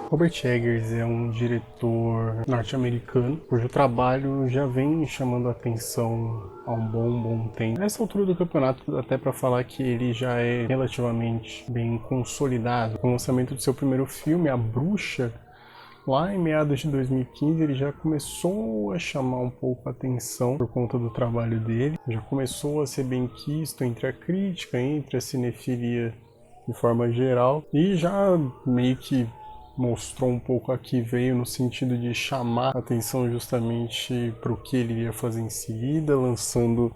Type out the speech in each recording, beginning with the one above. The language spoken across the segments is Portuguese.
Robert Eggers é um diretor norte-americano cujo trabalho já vem chamando a atenção há um bom tempo. Nessa altura do campeonato, até para falar que ele já é relativamente bem consolidado. Com o lançamento do seu primeiro filme, A Bruxa, lá em meados de 2015, ele já começou a chamar um pouco a atenção por conta do trabalho dele. Já começou a ser bem quisto entre a crítica, entre a cinefilia de forma geral, e já meio que mostrou um pouco aqui, veio no sentido de chamar a atenção justamente para o que ele iria fazer em seguida, lançando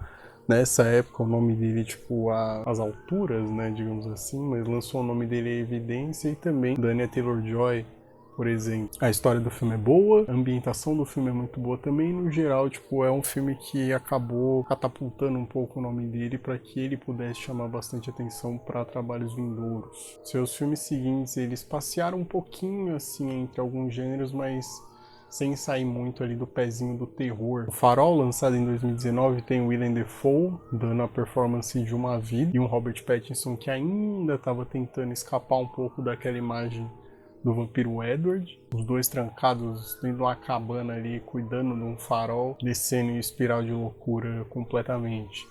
nessa época o nome dele tipo às alturas, né, digamos assim, mas lançou o nome dele à evidência, e também Anya Taylor-Joy, por exemplo. A história do filme é boa, a ambientação do filme é muito boa também, no geral, tipo, é um filme que acabou catapultando um pouco o nome dele para que ele pudesse chamar bastante atenção para trabalhos vindouros. Seus filmes seguintes, eles passearam um pouquinho assim entre alguns gêneros, mas sem sair muito ali do pezinho do terror. O Farol, lançado em 2019, tem o Willem Dafoe dando a performance de uma vida, e um Robert Pattinson que ainda estava tentando escapar um pouco daquela imagem do vampiro Edward, os dois trancados dentro de uma cabana ali, cuidando de um farol, descendo em espiral de loucura completamente.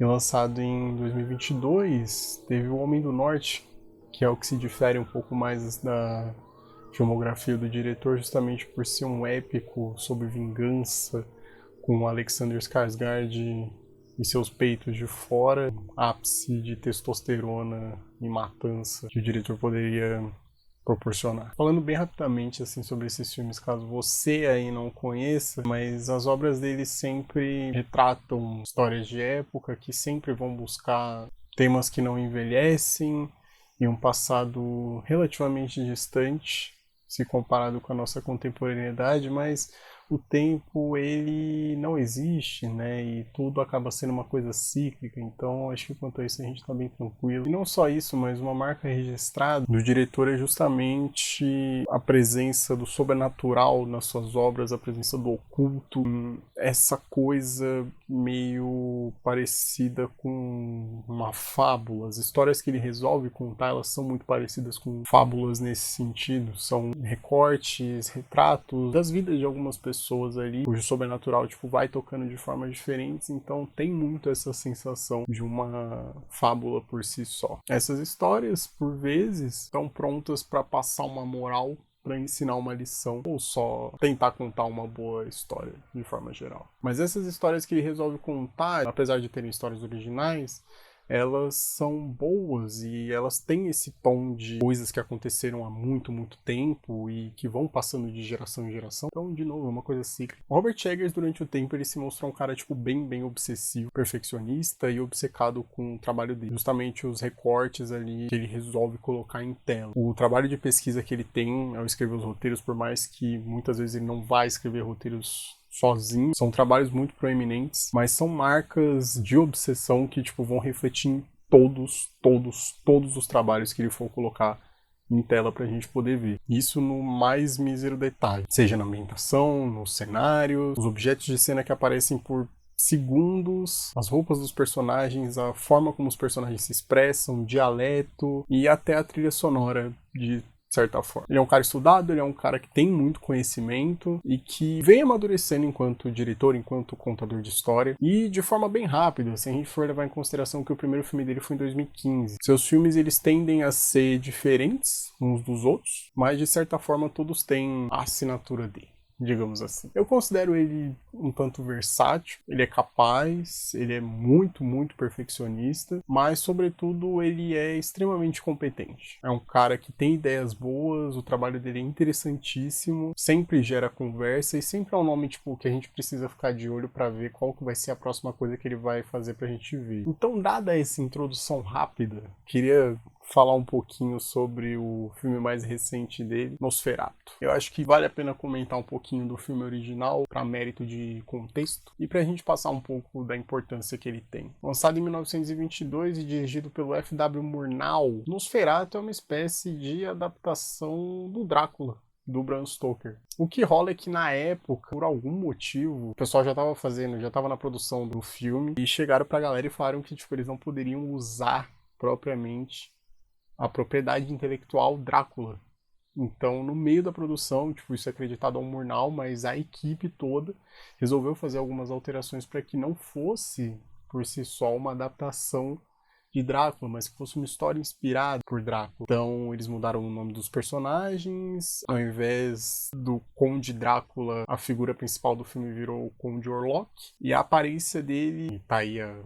E lançado em 2022, teve O Homem do Norte, que é o que se difere um pouco mais da filmografia do diretor, justamente por ser um épico sobre vingança, com Alexander Skarsgård e seus peitos de fora, ápice de testosterona e matança que o diretor poderia proporcionar. Falando bem rapidamente assim sobre esses filmes, caso você aí não conheça, mas as obras dele sempre retratam histórias de época que sempre vão buscar temas que não envelhecem e um passado relativamente distante se comparado com a nossa contemporaneidade, mas o tempo ele não existe, né? E tudo acaba sendo uma coisa cíclica, então acho que quanto a isso a gente está bem tranquilo. E não só isso, mas uma marca registrada do diretor é justamente a presença do sobrenatural nas suas obras, a presença do oculto, essa coisa meio parecida com uma fábula. As histórias que ele resolve contar, elas são muito parecidas com fábulas nesse sentido. São recortes, retratos das vidas de algumas pessoas ali, cujo sobrenatural tipo, vai tocando de formas diferentes, então tem muito essa sensação de uma fábula por si só. Essas histórias, por vezes, estão prontas para passar uma moral, para ensinar uma lição, ou só tentar contar uma boa história de forma geral. Mas essas histórias que ele resolve contar, apesar de terem histórias originais, elas são boas e elas têm esse tom de coisas que aconteceram há muito tempo e que vão passando de geração em geração. Então, de novo, é uma coisa cíclica. O Robert Eggers, durante o tempo, ele se mostrou um cara, tipo, bem obsessivo, perfeccionista e obcecado com o trabalho dele. Justamente os recortes ali que ele resolve colocar em tela. O trabalho de pesquisa que ele tem ao escrever os roteiros, por mais que muitas vezes ele não vai escrever roteiros sozinho, são trabalhos muito proeminentes, mas são marcas de obsessão que tipo vão refletir em todos os trabalhos que ele for colocar em tela pra gente poder ver. Isso no mais mísero detalhe, seja na ambientação, nos cenários, os objetos de cena que aparecem por segundos, as roupas dos personagens, a forma como os personagens se expressam, o dialeto e até a trilha sonora de certa forma. Ele é um cara estudado, ele é um cara que tem muito conhecimento e que vem amadurecendo enquanto diretor, enquanto contador de história, e de forma bem rápida, se a gente for levar em consideração que o primeiro filme dele foi em 2015. Seus filmes, eles tendem a ser diferentes uns dos outros, mas de certa forma todos têm a assinatura dele, digamos assim. Eu considero ele um tanto versátil, ele é capaz, ele é muito perfeccionista, mas sobretudo ele é extremamente competente. É um cara que tem ideias boas, o trabalho dele é interessantíssimo, sempre gera conversa e sempre é um nome tipo que a gente precisa ficar de olho para ver qual que vai ser a próxima coisa que ele vai fazer pra gente ver. Então, dada essa introdução rápida, queria falar um pouquinho sobre o filme mais recente dele, Nosferatu. Eu acho que vale a pena comentar um pouquinho do filme original para mérito de contexto e para a gente passar um pouco da importância que ele tem. Lançado em 1922 e dirigido pelo F.W. Murnau, Nosferatu é uma espécie de adaptação do Drácula, do Bram Stoker. O que rola é que na época, por algum motivo, o pessoal já estava na produção do filme e chegaram pra galera e falaram que tipo, eles não poderiam usar propriamente a propriedade intelectual Drácula Então, no meio da produção, tipo, isso é acreditado ao Murnau, mas a equipe toda resolveu fazer algumas alterações para que não fosse, por si só, uma adaptação de Drácula, mas que fosse uma história inspirada por Drácula. Então, eles mudaram o nome dos personagens, ao invés do Conde Drácula, a figura principal do filme virou o Conde Orlok, e a aparência dele, tá aí a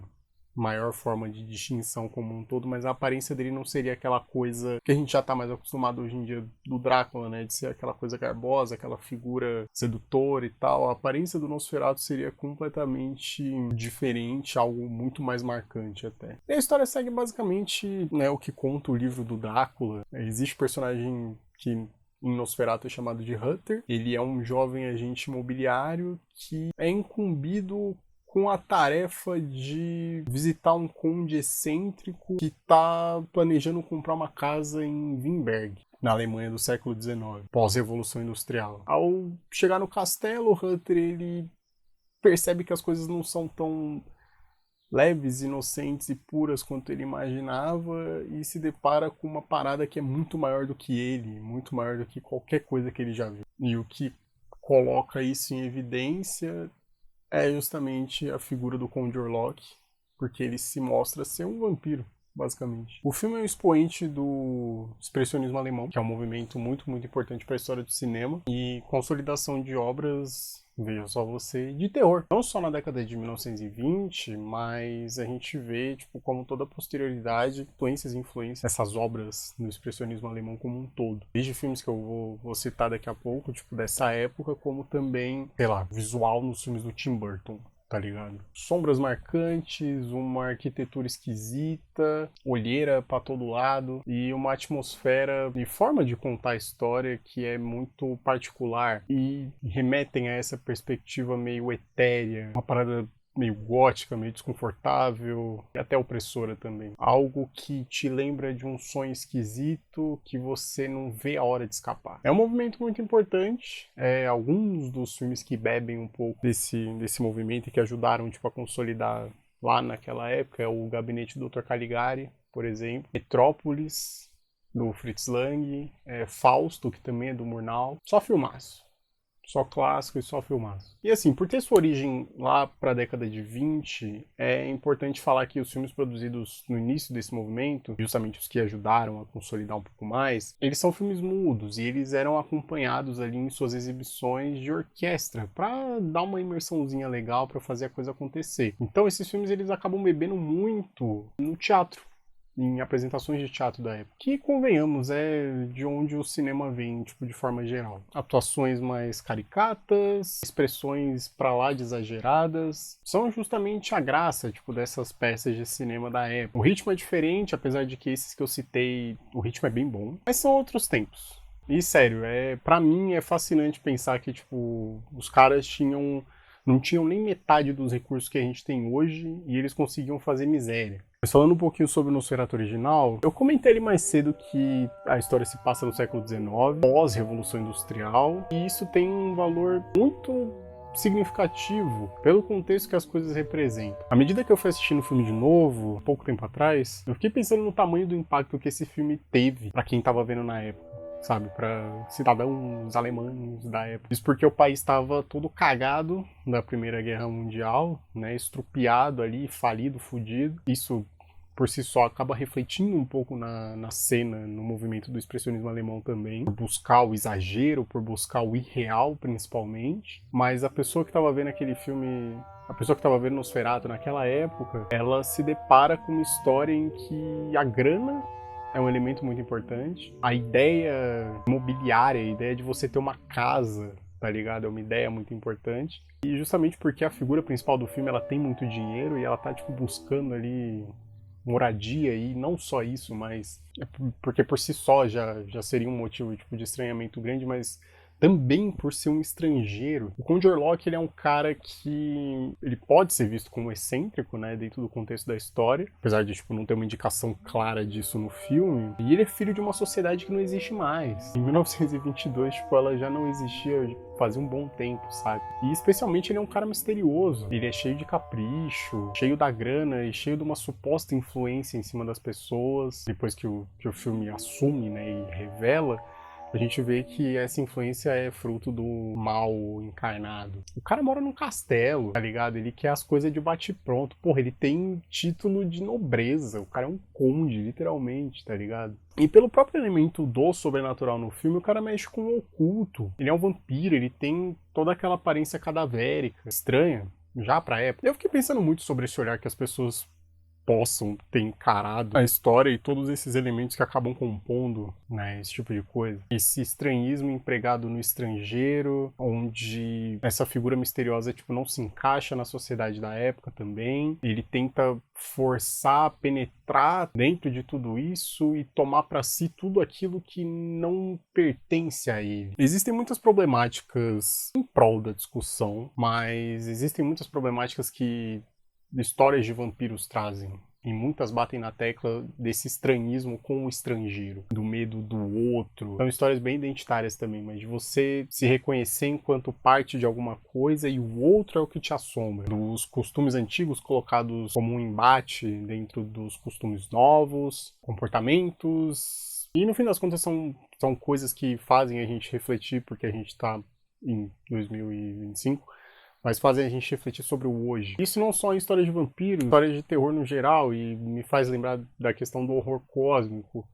maior forma de distinção como um todo, mas a aparência dele não seria aquela coisa que a gente já tá mais acostumado hoje em dia do Drácula, né, de ser aquela coisa garbosa, aquela figura sedutora e tal. A aparência do Nosferatu seria completamente diferente, algo muito mais marcante até. E a história segue basicamente, né, o que conta o livro do Drácula. Existe personagem que em Nosferatu é chamado de Hutter. Ele é um jovem agente imobiliário que é incumbido com a tarefa de visitar um conde excêntrico que está planejando comprar uma casa em Wittenberg, na Alemanha do século XIX, pós-revolução industrial. Ao chegar no castelo, Hutter ele percebe que as coisas não são tão leves, inocentes e puras quanto ele imaginava e se depara com uma parada que é muito maior do que ele, muito maior do que qualquer coisa que ele já viu. E o que coloca isso em evidência é justamente a figura do Conde Orlok, porque ele se mostra ser um vampiro, basicamente. O filme é um expoente do expressionismo alemão, que é um movimento muito, muito importante para a história do cinema, e consolidação de obras, veja só você, de terror. Não só na década de 1920, mas a gente vê, tipo, como toda a posterioridade, influências dessas obras no expressionismo alemão como um todo. Desde filmes que eu vou citar daqui a pouco, tipo, dessa época, como também, sei lá, visual nos filmes do Tim Burton. Tá ligado? Sombras marcantes, uma arquitetura esquisita, olheira pra todo lado e uma atmosfera e forma de contar a história que é muito particular e remetem a essa perspectiva meio etérea, uma parada meio gótica, meio desconfortável e até opressora também. Algo que te lembra de um sonho esquisito que você não vê a hora de escapar. É um movimento muito importante. Alguns dos filmes que bebem um pouco desse movimento e que ajudaram tipo, a consolidar lá naquela época é o Gabinete do Dr. Caligari, por exemplo. Metrópolis, do Fritz Lang. Fausto, que também é do Murnau. Só filmaço. Só clássico e só filmaço. E assim, por ter sua origem lá para a década de 20, é importante falar que os filmes produzidos no início desse movimento, justamente os que ajudaram a consolidar um pouco mais, eles são filmes mudos e eles eram acompanhados ali em suas exibições de orquestra para dar uma imersãozinha legal para fazer a coisa acontecer. Então esses filmes eles acabam bebendo muito no teatro, em apresentações de teatro da época. Que, convenhamos, é de onde o cinema vem, tipo, de forma geral. Atuações mais caricatas, expressões pra lá de exageradas, são justamente a graça, tipo, dessas peças de cinema da época. O ritmo é diferente, apesar de que esses que eu citei, o ritmo é bem bom, mas são outros tempos. E, sério, pra mim é fascinante pensar que, tipo, os caras não tinham nem metade dos recursos que a gente tem hoje e eles conseguiam fazer miséria. Mas falando um pouquinho sobre o Nosferatu original, eu comentei ali mais cedo que a história se passa no século XIX, pós-revolução industrial, e isso tem um valor muito significativo pelo contexto que as coisas representam. À medida que eu fui assistindo o filme de novo, pouco tempo atrás, eu fiquei pensando no tamanho do impacto que esse filme teve para quem estava vendo na época. Sabe, para cidadãos alemães da época. Isso porque o país estava todo cagado da Primeira Guerra Mundial, né, estrupiado ali, falido, fudido. Isso por si só acaba refletindo um pouco na cena, no movimento do expressionismo alemão também, por buscar o exagero, por buscar o irreal principalmente. Mas a pessoa que estava vendo aquele filme, a pessoa que estava vendo Nosferatu naquela época, ela se depara com uma história em que a grana é um elemento muito importante. A ideia imobiliária, a ideia de você ter uma casa, tá ligado? É uma ideia muito importante. E justamente porque a figura principal do filme, ela tem muito dinheiro e ela tá, tipo, buscando ali moradia e não só isso, mas... porque por si só já seria um motivo, tipo, de estranhamento grande, mas também por ser um estrangeiro. O Conde Orlok, ele é um cara que ele pode ser visto como excêntrico, né, dentro do contexto da história, apesar de tipo não ter uma indicação clara disso no filme. E ele é filho de uma sociedade que não existe mais. Em 1922, tipo, ela já não existia fazia um bom tempo, sabe? E especialmente ele é um cara misterioso. Ele é cheio de capricho, cheio da grana e cheio de uma suposta influência em cima das pessoas. Depois que o filme assume, né, e revela, a gente vê que essa influência é fruto do mal encarnado. O cara mora num castelo, tá ligado? Ele quer as coisas de bate-pronto. Porra, ele tem título de nobreza. O cara é um conde, literalmente, tá ligado? E pelo próprio elemento do sobrenatural no filme, o cara mexe com o oculto. Ele é um vampiro, ele tem toda aquela aparência cadavérica, estranha, já pra época. Eu fiquei pensando muito sobre esse olhar que as pessoas possam ter encarado a história e todos esses elementos que acabam compondo, né, esse tipo de coisa. Esse estranhismo empregado no estrangeiro, onde essa figura misteriosa tipo não se encaixa na sociedade da época também. Ele tenta forçar, penetrar dentro de tudo isso e tomar para si tudo aquilo que não pertence a ele. Existem muitas problemáticas em prol da discussão, mas existem muitas problemáticas que histórias de vampiros trazem. E muitas batem na tecla desse estranhismo com o estrangeiro, do medo do outro. São histórias bem identitárias também, mas de você se reconhecer enquanto parte de alguma coisa e o outro é o que te assombra. Dos costumes antigos colocados como um embate dentro dos costumes novos, comportamentos. E no fim das contas são coisas que fazem a gente refletir, porque a gente está em 2025. Mas fazem a gente refletir sobre o hoje. Isso não só em histórias de vampiros, histórias de terror no geral, e me faz lembrar da questão do horror cósmico,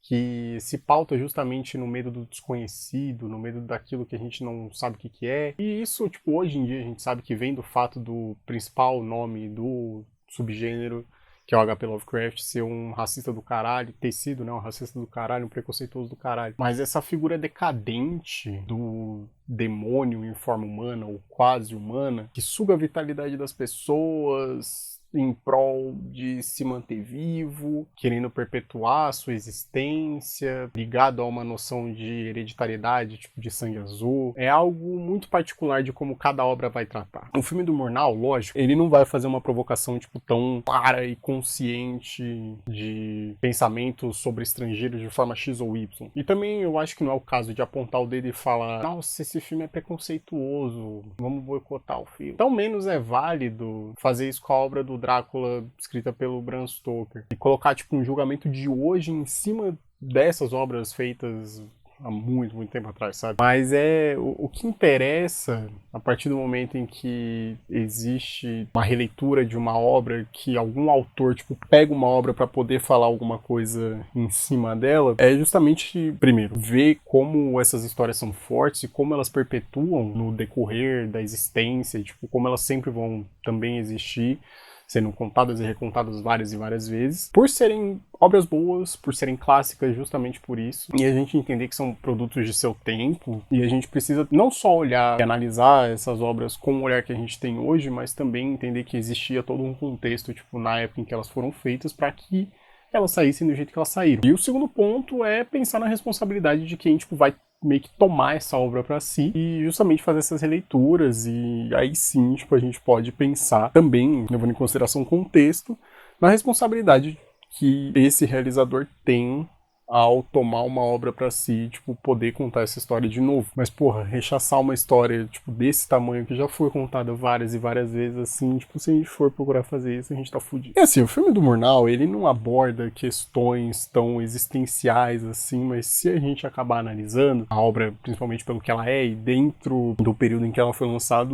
que se pauta justamente no medo do desconhecido, no medo daquilo que a gente não sabe o que é. E isso, tipo, hoje em dia a gente sabe que vem do fato do principal nome do subgênero, que é o H.P. Lovecraft, ser um racista do caralho, ter sido, né, um racista do caralho, um preconceituoso do caralho. Mas essa figura decadente do demônio em forma humana, ou quase humana, que suga a vitalidade das pessoas em prol de se manter vivo, querendo perpetuar a sua existência, ligado a uma noção de hereditariedade, tipo de sangue azul. É algo muito particular de como cada obra vai tratar. O filme do Murnau, lógico, ele não vai fazer uma provocação tipo tão clara e consciente de pensamentos sobre estrangeiros de forma X ou Y. E também eu acho que não é o caso de apontar o dedo e falar: nossa, esse filme é preconceituoso, vamos boicotar o filme. Tão menos é válido fazer isso com a obra do Drácula escrita pelo Bram Stoker e colocar tipo um julgamento de hoje em cima dessas obras feitas há muito, muito tempo atrás, sabe? Mas o que interessa a partir do momento em que existe uma releitura de uma obra, que algum autor tipo pega uma obra para poder falar alguma coisa em cima dela, é justamente, primeiro, ver como essas histórias são fortes e como elas perpetuam no decorrer da existência, e, tipo, como elas sempre vão também existir, sendo contadas e recontadas várias e várias vezes, por serem obras boas, por serem clássicas, justamente por isso, e a gente entender que são produtos de seu tempo, e a gente precisa não só olhar e analisar essas obras com o olhar que a gente tem hoje, mas também entender que existia todo um contexto, tipo, na época em que elas foram feitas, para que elas saíssem do jeito que elas saíram. E o segundo ponto é pensar na responsabilidade de quem, tipo, vai meio que tomar essa obra para si e justamente fazer essas releituras, e aí sim, tipo, a gente pode pensar também, levando em consideração o contexto, na responsabilidade que esse realizador tem ao tomar uma obra para si, tipo, poder contar essa história de novo. Mas, porra, rechaçar uma história, tipo, desse tamanho, que já foi contada várias e várias vezes, assim, tipo, se a gente for procurar fazer isso, a gente tá fudido. E assim, o filme do Murnau, ele não aborda questões tão existenciais, assim, mas se a gente acabar analisando a obra, principalmente pelo que ela é, e dentro do período em que ela foi lançada,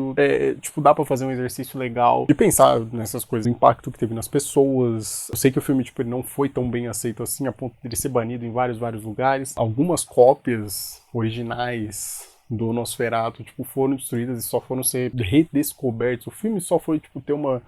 tipo, dá pra fazer um exercício legal de pensar nessas coisas, o impacto que teve nas pessoas. Eu sei que o filme, tipo, ele não foi tão bem aceito assim, a ponto de ele ser banido em vários lugares. Algumas cópias originais do Nosferatu, tipo, foram destruídas e só foram ser redescobertos. O filme só foi, tipo, ter uma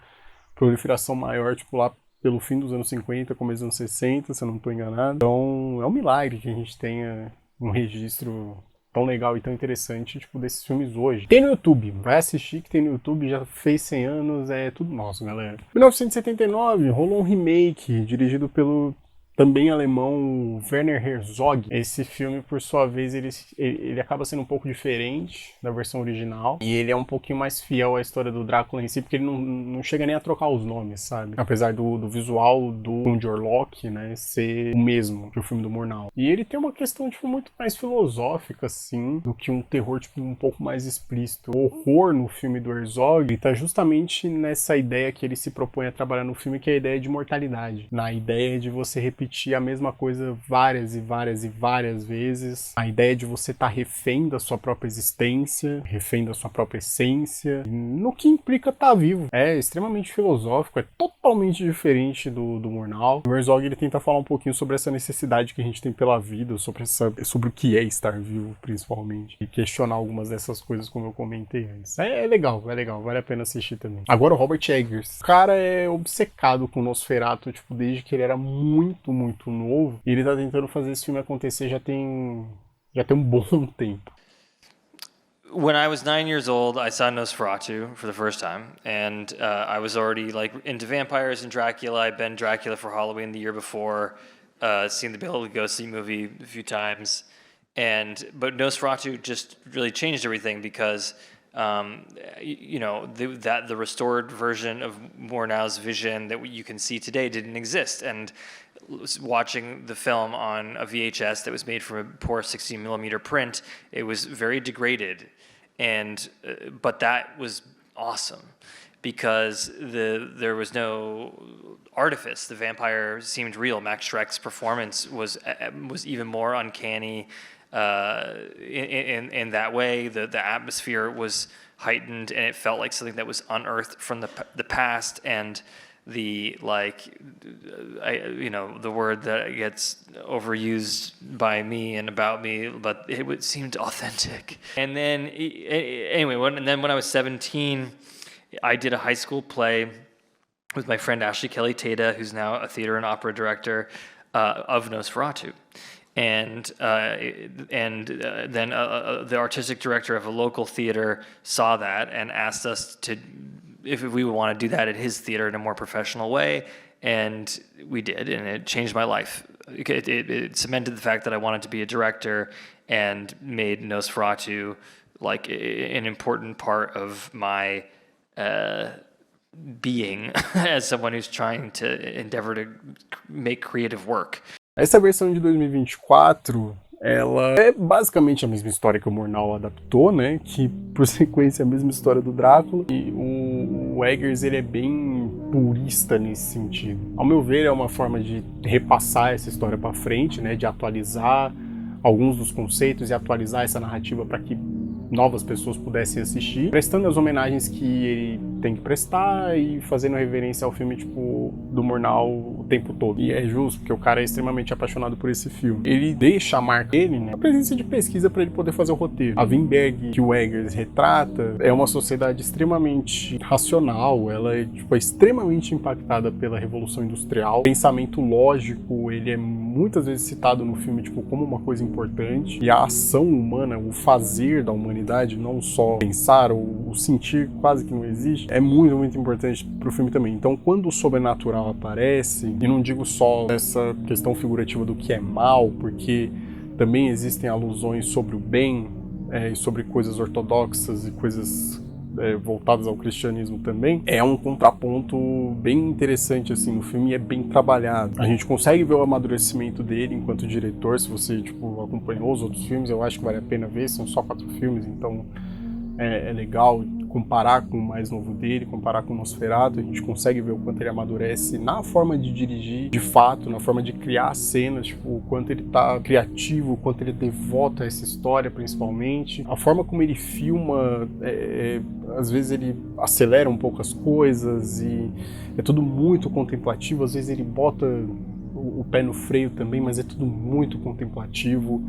proliferação maior, tipo, lá pelo fim dos anos 50, começo dos anos 60, se eu não estou enganado. Então, é um milagre que a gente tenha um registro tão legal e tão interessante, tipo, desses filmes hoje. Tem no YouTube, vai assistir que tem no YouTube, já fez 100 anos, é tudo nosso, galera. Em 1979, rolou um remake, dirigido pelo também alemão Werner Herzog. Esse filme, por sua vez, ele acaba sendo um pouco diferente da versão original. E ele é um pouquinho mais fiel à história do Drácula em si, porque ele não chega nem a trocar os nomes, sabe? Apesar do visual do Conde Orlok, né, ser o mesmo que o filme do Murnau. E ele tem uma questão, tipo, muito mais filosófica, assim, do que um terror, tipo, um pouco mais explícito. O horror no filme do Herzog tá justamente nessa ideia que ele se propõe a trabalhar no filme, que é a ideia de mortalidade. Na ideia de você repetir repetir a mesma coisa várias e várias e várias vezes. A ideia de você estar refém da sua própria existência, refém da sua própria essência, no que implica estar vivo. É extremamente filosófico, é totalmente diferente do Murnau. O Herzog, ele tenta falar um pouquinho sobre essa necessidade que a gente tem pela vida, sobre o que é estar vivo, principalmente, e questionar algumas dessas coisas, como eu comentei antes. É legal, vale a pena assistir também. Agora, o Robert Eggers. O cara é obcecado com o Nosferatu, tipo, desde que ele era muito, muito novo, e ele tá tentando fazer esse filme acontecer já tem um bom tempo. When I was 9 years old, I saw Nosferatu for the first time, and I was already like into vampires and Dracula. I'd been Dracula for Halloween the year before, seen the Bela Lugosi movie a few times, but Nosferatu just really changed everything because the restored version of Murnau's vision that you can see today didn't exist, and watching the film on a VHS that was made from a poor 16 millimeter print, it was very degraded. But that was awesome because there was no artifice. The vampire seemed real. Max Schreck's performance was even more uncanny in that way. The atmosphere was heightened, and it felt like something that was unearthed from the past. And the word that gets overused by me and about me, but it seemed authentic. And then when I was 17, I did a high school play with my friend Ashley Kelly Tata, who's now a theater and opera director of Nosferatu. And then the artistic director of a local theater saw that and asked us if we would want to do that at his theater in a more professional way, and we did, and it changed my life. It cemented the fact that I wanted to be a director and made Nosferatu like an important part of my being as someone who's trying to endeavor to make creative work. Essa versão de 2024, ela é basicamente a mesma história que o Murnau adaptou, né? Que, por sequência, é a mesma história do Drácula. E o Eggers, ele é bem purista nesse sentido. Ao meu ver, é uma forma de repassar essa história para frente, né? De atualizar alguns dos conceitos e atualizar essa narrativa para que novas pessoas pudessem assistir, prestando as homenagens que ele tem que prestar e fazendo reverência ao filme, tipo, do Murnau o tempo todo. E é justo, porque o cara é extremamente apaixonado por esse filme. Ele deixa a marca dele, né, a presença de pesquisa para ele poder fazer o roteiro. A Wimberg, que o Eggers retrata, é uma sociedade extremamente racional, ela é, tipo, extremamente impactada pela Revolução Industrial. O pensamento lógico, ele é muitas vezes citado no filme, tipo, como uma coisa importante. E a ação humana, o fazer da humanidade, não só pensar ou o sentir, quase que não existe, é muito, muito importante pro filme também. Então, quando o sobrenatural aparece, e não digo só essa questão figurativa do que é mal, porque também existem alusões sobre o bem, e sobre coisas ortodoxas e coisas voltadas ao cristianismo também, é um contraponto bem interessante assim no filme e é bem trabalhado. A gente consegue ver o amadurecimento dele enquanto diretor. Se você acompanhou os outros filmes, eu acho que vale a pena ver, são só 4 filmes, então é legal comparar com o mais novo dele, comparar com o Nosferatu. A gente consegue ver o quanto ele amadurece na forma de dirigir, de fato, na forma de criar cenas, tipo, o quanto ele tá criativo, o quanto ele é devoto a essa história, principalmente. A forma como ele filma, às vezes ele acelera um pouco as coisas e é tudo muito contemplativo, às vezes ele bota o pé no freio também, mas é tudo muito contemplativo.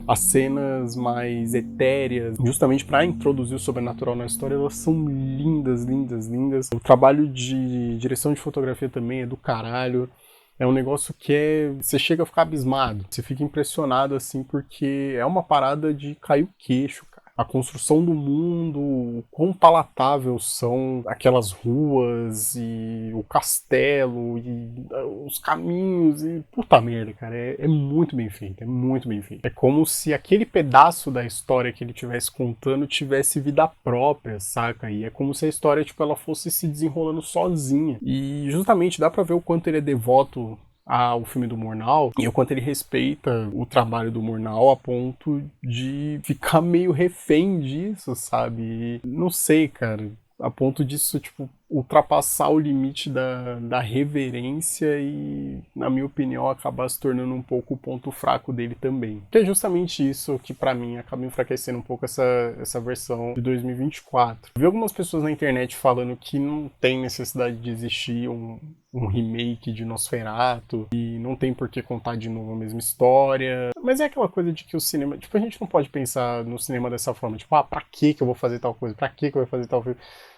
As cenas mais etéreas, justamente para introduzir o sobrenatural na história, elas são lindas, lindas, lindas. O trabalho de direção de fotografia também é do caralho. É um negócio que você chega a ficar abismado. Você fica impressionado, assim, porque é uma parada de cair o queixo, cara. A construção do mundo, o quão palatável são aquelas ruas e o castelo e os caminhos e... Puta merda, cara, é muito bem feito, é muito bem feito. É como se aquele pedaço da história que ele estivesse contando tivesse vida própria, saca? E é como se a história, tipo, ela fosse se desenrolando sozinha. E justamente dá pra ver o quanto ele é devoto ao filme do Murnau e o quanto ele respeita o trabalho do Murnau a ponto de ficar meio refém disso, sabe? E não sei, cara, a ponto disso, tipo, ultrapassar o limite da reverência e, na minha opinião, acabar se tornando um pouco o ponto fraco dele também. Que é justamente isso que, pra mim, acaba enfraquecendo um pouco essa versão de 2024. Vi algumas pessoas na internet falando que não tem necessidade de existir um remake de Nosferatu e não tem por que contar de novo a mesma história. Mas é aquela coisa de que o cinema... Tipo, a gente não pode pensar no cinema dessa forma. Tipo, pra que eu vou fazer tal coisa? Pra que eu vou fazer tal filme?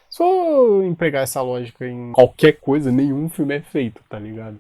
Se eu empregar essa lógica em qualquer coisa, nenhum filme é feito, tá ligado?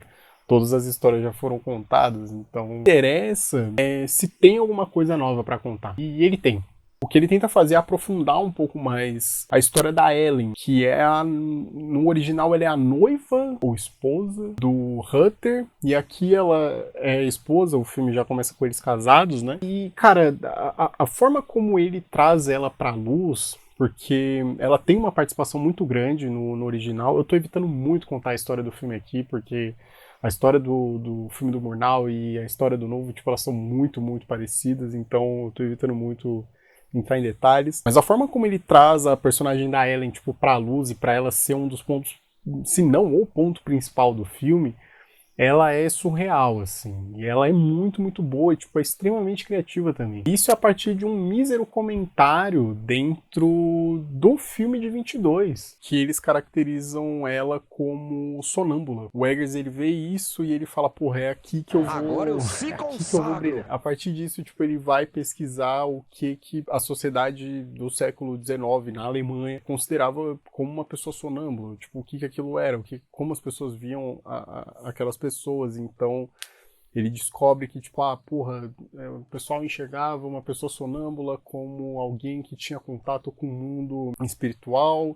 Todas as histórias já foram contadas, então interessa se tem alguma coisa nova pra contar. E ele tem. O que ele tenta fazer é aprofundar um pouco mais a história da Ellen, que é no original ela é a noiva ou esposa do Hutter, e aqui ela é a esposa, o filme já começa com eles casados, né? E, cara, a forma como ele traz ela pra luz, porque ela tem uma participação muito grande no original. Eu tô evitando muito contar a história do filme aqui, porque a história do filme do Murnau e a história do novo, tipo, elas são muito, muito parecidas, então eu tô evitando muito entrar em detalhes. Mas a forma como ele traz a personagem da Ellen, tipo, pra luz e pra ela ser um dos pontos, se não o ponto principal do filme, ela é surreal, assim. E ela é muito, muito boa e, tipo, é extremamente criativa também. Isso é a partir de um mísero comentário dentro do filme de 22, que eles caracterizam ela como sonâmbula. O Eggers, ele vê isso e ele fala, porra, é aqui que eu vou... Agora eu se é aqui que eu vou brilhar. A partir disso, tipo, ele vai pesquisar o que a sociedade do século XIX na Alemanha considerava como uma pessoa sonâmbula. Tipo, o que aquilo era, como as pessoas viam aquelas pessoas. Então ele descobre que, tipo, o pessoal enxergava uma pessoa sonâmbula como alguém que tinha contato com o mundo espiritual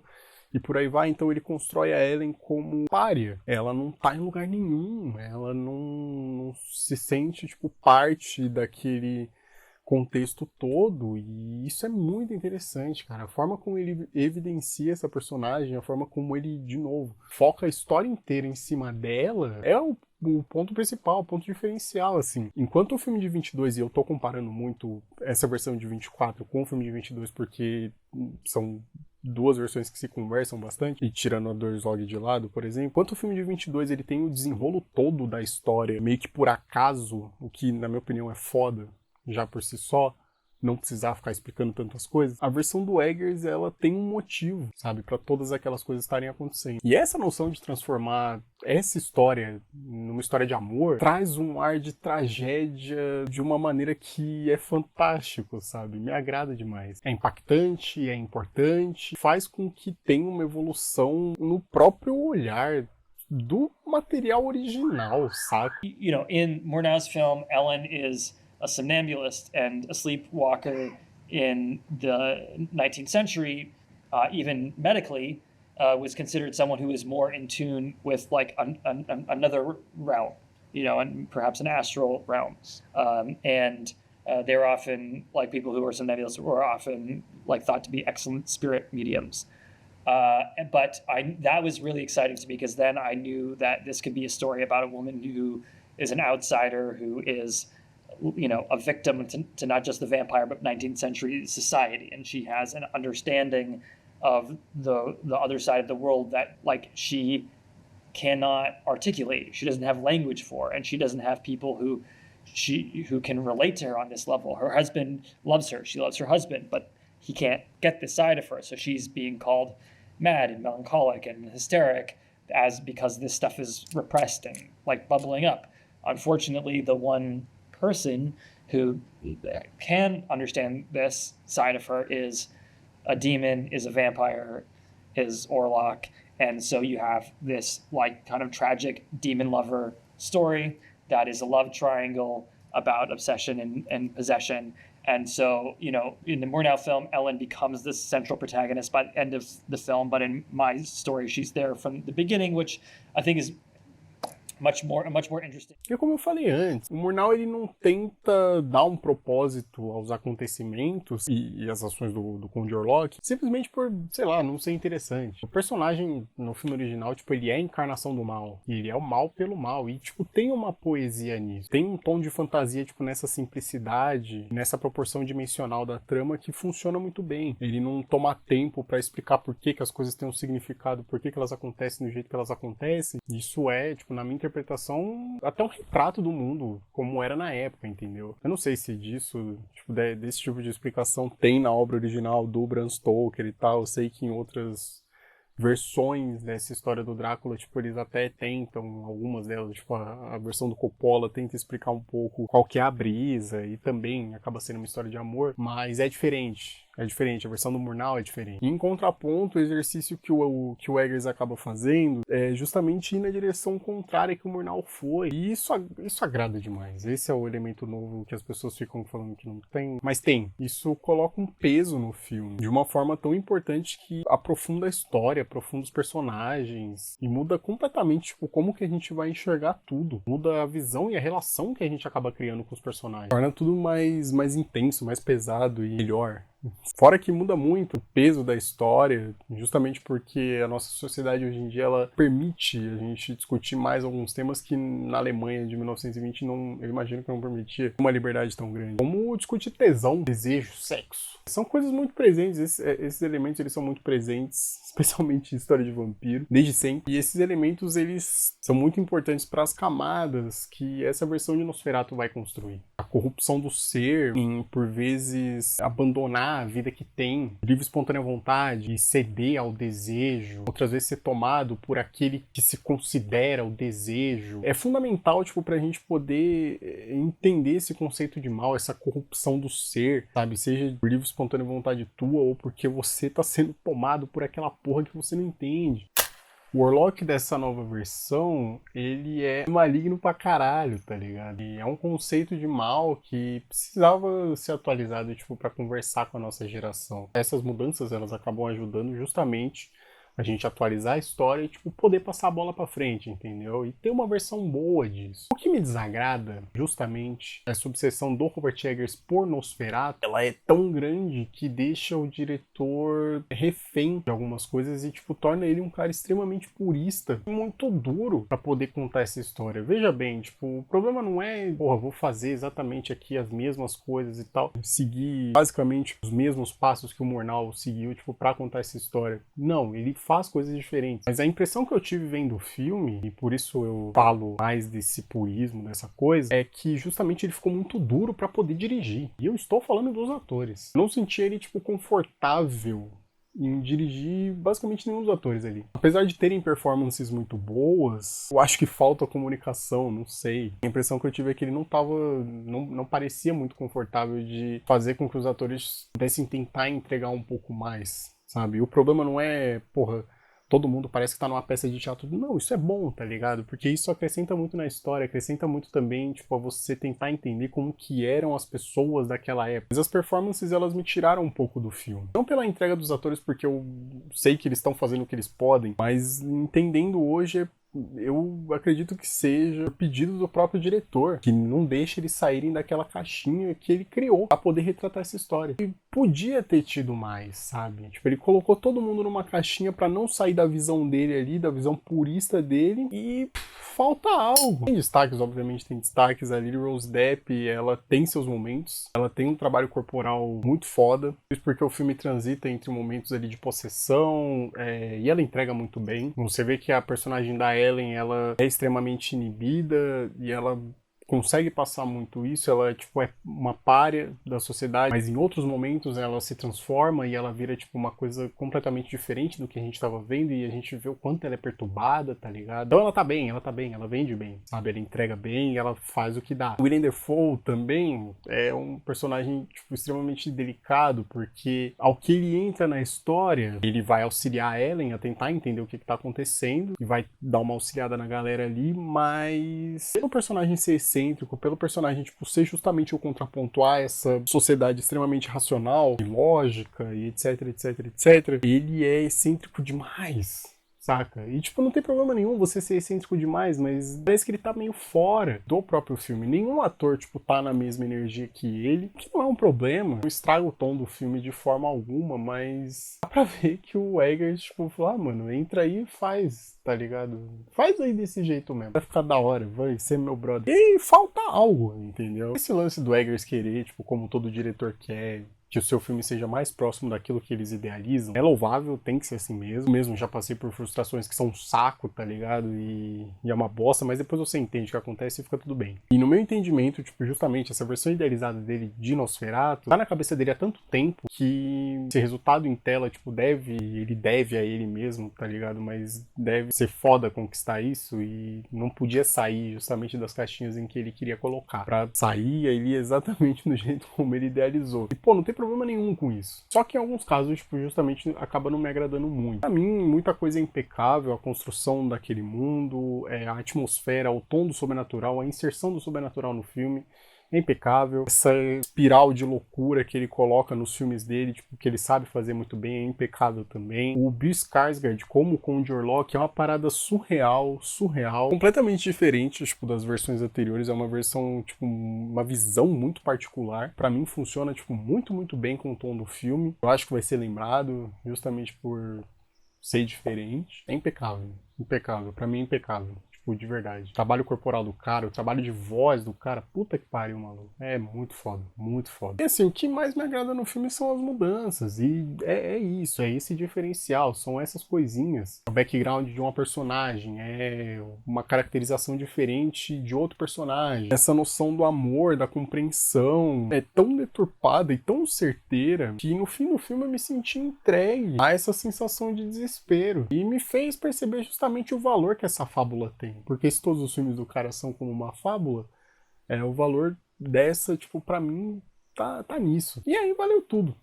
e por aí vai. Então ele constrói a Ellen como pária. Ela não tá em lugar nenhum, ela não se sente, tipo, parte daquele contexto todo, e isso é muito interessante, cara. A forma como ele evidencia essa personagem, a forma como ele, de novo, foca a história inteira em cima dela, é o ponto principal, o ponto diferencial, assim. Enquanto o filme de 22, e eu tô comparando muito essa versão de 24 com o filme de 22, porque são duas versões que se conversam bastante, e tirando a Dorzog de lado, por exemplo, enquanto o filme de 22 ele tem o desenrolo todo da história, meio que por acaso, o que, na minha opinião, é foda, já por si só, não precisar ficar explicando tantas coisas, a versão do Eggers, ela tem um motivo, sabe, para todas aquelas coisas estarem acontecendo. E essa noção de transformar essa história numa história de amor traz um ar de tragédia de uma maneira que é fantástico, sabe? Me agrada demais. É impactante, é importante, faz com que tenha uma evolução no próprio olhar do material original, saca? You know, in Murnau's film, Ellen is a somnambulist and a sleepwalker in the 19th century, even medically, was considered someone who is more in tune with like another realm, you know, and perhaps an astral realm. And they're often like people who are somnambulists were often like thought to be excellent spirit mediums. But that was really exciting to me because then I knew that this could be a story about a woman who is an outsider, who is, you know, a victim to not just the vampire but 19th century society, and she has an understanding of the other side of the world that like she cannot articulate, she doesn't have language for, and she doesn't have people who can relate to her on this level. Her husband loves her, she loves her husband, but he can't get this side of her, so she's being called mad and melancholic and hysteric because this stuff is repressed and like bubbling up. Unfortunately, the one person who can understand this side of her is a demon, is a vampire, is Orlok. And so you have this like kind of tragic demon lover story that is a love triangle about obsession and possession. And so, you know, in the Murnau film, Ellen becomes the central protagonist by the end of the film. But in my story, she's there from the beginning, which I think is much more interesting. E como eu falei antes, o Murnau ele não tenta dar um propósito aos acontecimentos e às ações do Conde Orlok simplesmente por, sei lá, não ser interessante. O personagem no filme original, tipo, ele é a encarnação do mal. E ele é o mal pelo mal. E, tipo, tem uma poesia nisso. Tem um tom de fantasia, tipo, nessa simplicidade, nessa proporção dimensional da trama que funciona muito bem. Ele não toma tempo pra explicar por que as coisas têm um significado, por que elas acontecem do jeito que elas acontecem. Isso é, tipo, na minha interpretação, até um retrato do mundo, como era na época, entendeu? Eu não sei se disso, tipo, desse tipo de explicação tem na obra original do Bram Stoker e tal. Eu sei que em outras versões dessa história do Drácula, tipo, eles até tentam, algumas delas, tipo, a versão do Coppola tenta explicar um pouco qual que é a brisa e também acaba sendo uma história de amor, mas é diferente. É diferente, a versão do Murnau é diferente. E em contraponto, o exercício que o Eggers acaba fazendo é justamente ir na direção contrária que o Murnau foi. E isso agrada demais. Esse é o elemento novo que as pessoas ficam falando que não tem. Mas tem. Isso coloca um peso no filme. De uma forma tão importante que aprofunda a história, aprofunda os personagens. E muda completamente, tipo, como que a gente vai enxergar tudo. Muda a visão e a relação que a gente acaba criando com os personagens. Torna tudo mais intenso, mais pesado e melhor. Fora que muda muito o peso da história, justamente porque a nossa sociedade hoje em dia ela permite a gente discutir mais alguns temas que na Alemanha de 1920 não, eu imagino que não permitia uma liberdade tão grande. Como discutir tesão, desejo, sexo. São coisas muito presentes, esses elementos eles são muito presentes, especialmente em história de vampiro, desde sempre. E esses elementos eles são muito importantes para as camadas que essa versão de Nosferatu vai construir. A corrupção do ser em, por vezes, abandonar a vida que tem, livre espontânea vontade, e ceder ao desejo, outras vezes ser tomado por aquele que se considera o desejo. É fundamental, tipo, pra gente poder entender esse conceito de mal, essa corrupção do ser, sabe? Seja por livre espontânea vontade tua ou porque você tá sendo tomado por aquela porra que você não entende. O Orlok dessa nova versão, ele é maligno pra caralho, tá ligado? E é um conceito de mal que precisava ser atualizado, tipo, pra conversar com a nossa geração. Essas mudanças, elas acabam ajudando justamente a gente atualizar a história e, tipo, poder passar a bola pra frente, entendeu? E ter uma versão boa disso. O que me desagrada, justamente, é essa obsessão do Robert Eggers por Nosferatu. Ela é tão grande que deixa o diretor refém de algumas coisas e, tipo, torna ele um cara extremamente purista e muito duro pra poder contar essa história. Veja bem, tipo, o problema não é, porra, vou fazer exatamente aqui as mesmas coisas e tal, seguir basicamente os mesmos passos que o Murnau seguiu, tipo, pra contar essa história. Não, ele faz coisas diferentes. Mas a impressão que eu tive vendo o filme, e por isso eu falo mais desse purismo, dessa coisa, é que justamente ele ficou muito duro pra poder dirigir. E eu estou falando dos atores. Eu não senti ele, tipo, confortável em dirigir basicamente nenhum dos atores ali. Apesar de terem performances muito boas, eu acho que falta comunicação, não sei. A impressão que eu tive é que ele não parecia muito confortável de fazer com que os atores pudessem tentar entregar um pouco mais, sabe? O problema não é, porra, todo mundo parece que tá numa peça de teatro. Não, isso é bom, tá ligado? Porque isso acrescenta muito na história, acrescenta muito também, tipo, a você tentar entender como que eram as pessoas daquela época. Mas as performances, elas me tiraram um pouco do filme. Não pela entrega dos atores, porque eu sei que eles estão fazendo o que eles podem, mas entendendo hoje, eu acredito que seja pedido do próprio diretor, que não deixa eles saírem daquela caixinha que ele criou pra poder retratar essa história. E podia ter tido mais, sabe? Tipo, ele colocou todo mundo numa caixinha pra não sair da visão dele ali, da visão purista dele, e falta algo. Tem destaques, obviamente tem destaques. A Lily Rose Depp, ela tem seus momentos, ela tem um trabalho corporal muito foda, isso porque o filme transita entre momentos ali de possessão, e ela entrega muito bem. Você vê que a personagem da Ellen, ela é extremamente inibida e ela consegue passar muito isso, ela tipo é uma pária da sociedade, mas em outros momentos ela se transforma e ela vira tipo uma coisa completamente diferente do que a gente tava vendo e a gente vê o quanto ela é perturbada, tá ligado? Então ela tá bem, ela vende bem, sabe? Ela entrega bem, ela faz o que dá. O Willem Dafoe também é um personagem tipo extremamente delicado, porque ao que ele entra na história, ele vai auxiliar a Ellen a tentar entender o que tá acontecendo e vai dar uma auxiliada na galera ali, mas pelo personagem ser excêntrico, pelo personagem tipo, ser justamente o contraponto a essa sociedade extremamente racional e lógica e etc, etc, etc, ele é excêntrico demais, saca? E, tipo, não tem problema nenhum você ser excêntrico demais, mas parece que ele tá meio fora do próprio filme. Nenhum ator, tipo, tá na mesma energia que ele, que não é um problema. Não estraga o tom do filme de forma alguma, mas dá pra ver que o Eggers, tipo, falou, mano, entra aí e faz, tá ligado? Faz aí desse jeito mesmo. Vai ficar da hora, vai ser meu brother. E falta algo, entendeu? Esse lance do Eggers querer, tipo, como todo diretor quer, que o seu filme seja mais próximo daquilo que eles idealizam, é louvável, tem que ser assim mesmo. Mesmo já passei por frustrações que são um saco, tá ligado? E é uma bosta, mas depois você entende o que acontece e fica tudo bem. E no meu entendimento, tipo, justamente essa versão idealizada dele de Nosferatu tá na cabeça dele há tanto tempo que esse resultado em tela, tipo, ele deve a ele mesmo, tá ligado? Mas deve ser foda conquistar isso e não podia sair justamente das caixinhas em que ele queria colocar. Pra sair, ele ia exatamente do jeito como ele idealizou. E, pô, não tem problema nenhum com isso. Só que em alguns casos, tipo, justamente acaba não me agradando muito. Pra mim, muita coisa é impecável, a construção daquele mundo, a atmosfera, o tom do sobrenatural, a inserção do sobrenatural no filme é impecável. Essa espiral de loucura que ele coloca nos filmes dele, tipo, que ele sabe fazer muito bem, é impecável também. O Bill Skarsgård como Conde Orlok é uma parada surreal, completamente diferente, tipo, das versões anteriores. É uma versão, tipo, uma visão muito particular. Pra mim funciona, tipo, muito bem com o tom do filme. Eu acho que vai ser lembrado justamente por ser diferente. É impecável. Pra mim é impecável. De verdade. O trabalho corporal do cara, o trabalho de voz do cara, puta que pariu, maluco. É muito foda, muito foda. E assim, o que mais me agrada no filme são as mudanças. E é isso, é esse diferencial, são essas coisinhas. O background de uma personagem, é uma caracterização diferente de outro personagem. Essa noção do amor, da compreensão, é tão deturpada e tão certeira que no fim do filme eu me senti entregue a essa sensação de desespero. E me fez perceber justamente o valor que essa fábula tem. Porque se todos os filmes do cara são como uma fábula, o valor dessa, tipo, pra mim, tá nisso. E aí valeu tudo,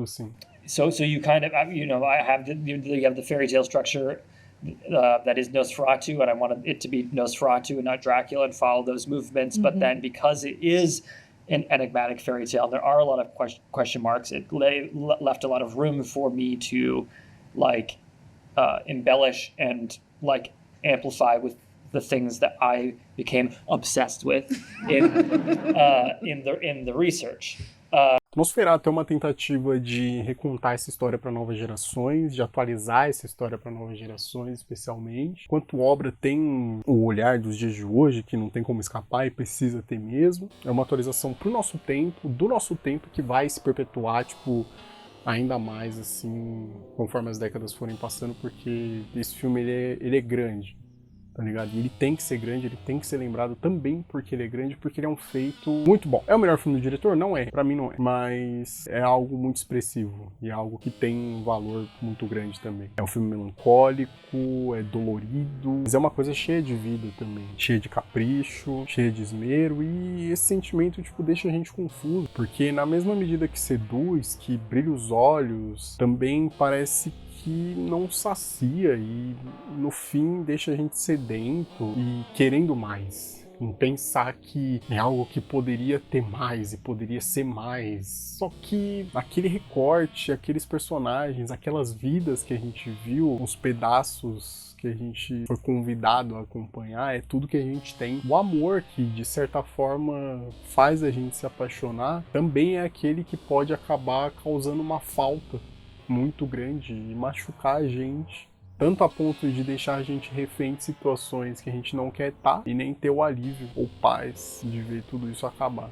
assim. So you kind of, I have you have the fairy tale structure that is Nosferatu, and I wanted it to be Nosferatu and not Dracula and follow those movements. Mm-hmm. But then because it is an enigmatic fairy tale, there are a lot of question marks. It left a lot of room for me to like embellish and like amplify with the things that I became obsessed with in the research. Nosferatu é uma tentativa de recontar essa história para novas gerações, de atualizar essa história para novas gerações, especialmente. Enquanto obra tem o olhar dos dias de hoje, que não tem como escapar e precisa ter mesmo. É uma atualização pro nosso tempo, do nosso tempo, que vai se perpetuar, tipo, ainda mais, assim, conforme as décadas forem passando, porque esse filme, ele é grande. Tá ligado? E ele tem que ser grande, ele tem que ser lembrado também porque ele é grande, porque ele é um feito muito bom. É o melhor filme do diretor? Não é. Pra mim não é. Mas é algo muito expressivo e é algo que tem um valor muito grande também. É um filme melancólico, é dolorido, mas é uma coisa cheia de vida também. Cheia de capricho, cheia de esmero, e esse sentimento, tipo, deixa a gente confuso, porque na mesma medida que seduz, que brilha os olhos, também parece que não sacia e no fim deixa a gente sedento e querendo mais, em pensar que é algo que poderia ter mais e poderia ser mais. Só que aquele recorte, aqueles personagens, aquelas vidas que a gente viu, os pedaços que a gente foi convidado a acompanhar, é tudo que a gente tem. O amor que, de certa forma, faz a gente se apaixonar, também é aquele que pode acabar causando uma falta muito grande e machucar a gente, tanto a ponto de deixar a gente refém de situações que a gente não quer estar e nem ter o alívio ou paz de ver tudo isso acabar.